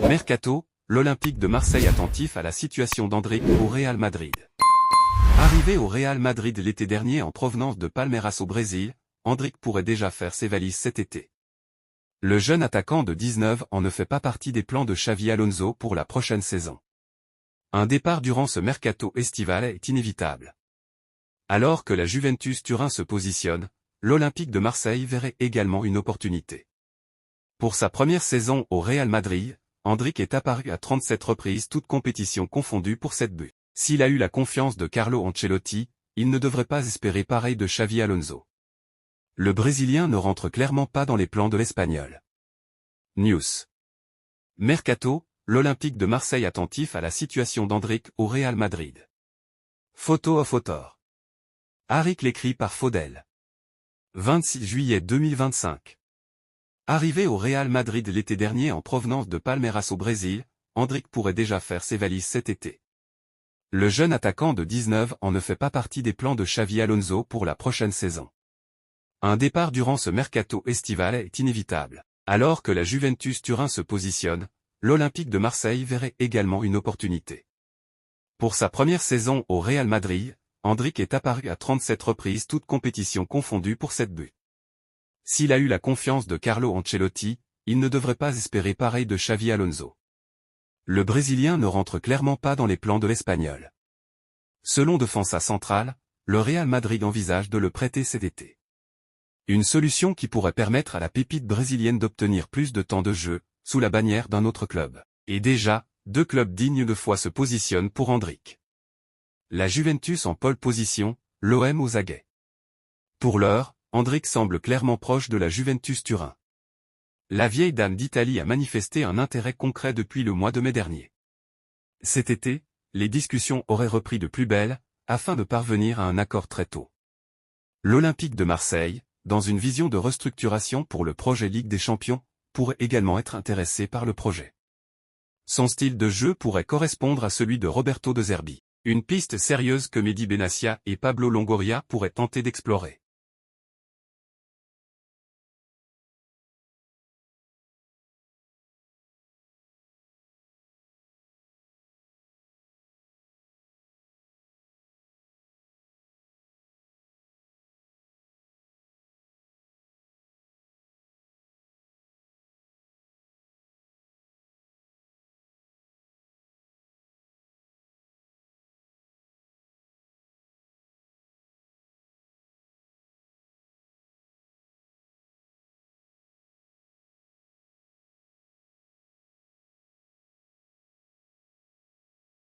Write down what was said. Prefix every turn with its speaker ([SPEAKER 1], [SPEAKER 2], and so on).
[SPEAKER 1] Mercato, l'Olympique de Marseille attentif à la situation d'Endrick au Real Madrid. Arrivé au Real Madrid l'été dernier en provenance de Palmeiras au Brésil, Endrick pourrait déjà faire ses valises cet été. Le jeune attaquant de 19 ans ne fait pas partie des plans de Xavi Alonso pour la prochaine saison. Un départ durant ce mercato estival est inévitable. Alors que la Juventus Turin se positionne, l'Olympique de Marseille verrait également une opportunité. Pour sa première saison au Real Madrid, Endrick est apparu à 37 reprises toutes compétitions confondues pour 7 buts. S'il a eu la confiance de Carlo Ancelotti, il ne devrait pas espérer pareil de Xavi Alonso. Le Brésilien ne rentre clairement pas dans les plans de l'Espagnol. News. Mercato, l'Olympique de Marseille attentif à la situation d'Endrick au Real Madrid. Photo of author. Arik l'écrit par Faudel. 26 juillet 2025. Arrivé au Real Madrid l'été dernier en provenance de Palmeiras au Brésil, Endrick pourrait déjà faire ses valises cet été. Le jeune attaquant de 19 ans ne fait pas partie des plans de Xavi Alonso pour la prochaine saison. Un départ durant ce mercato estival est inévitable. Alors que la Juventus Turin se positionne, l'Olympique de Marseille verrait également une opportunité. Pour sa première saison au Real Madrid, Endrick est apparu à 37 reprises toutes compétitions confondues pour 7 buts. S'il a eu la confiance de Carlo Ancelotti, il ne devrait pas espérer pareil de Xavi Alonso. Le Brésilien ne rentre clairement pas dans les plans de l'Espagnol. Selon Defensa Central, le Real Madrid envisage de le prêter cet été. Une solution qui pourrait permettre à la pépite brésilienne d'obtenir plus de temps de jeu, sous la bannière d'un autre club. Et déjà, 2 clubs dignes de foi se positionnent pour Endrick. La Juventus en pole position, l'OM aux aguets. Pour l'heure, Endrick semble clairement proche de la Juventus Turin. La vieille dame d'Italie a manifesté un intérêt concret depuis le mois de mai dernier. Cet été, les discussions auraient repris de plus belle, afin de parvenir à un accord très tôt. L'Olympique de Marseille, dans une vision de restructuration pour le projet Ligue des Champions, pourrait également être intéressé par le projet. Son style de jeu pourrait correspondre à celui de Roberto De Zerbi, une piste sérieuse que Mehdi Benassia et Pablo Longoria pourraient tenter d'explorer.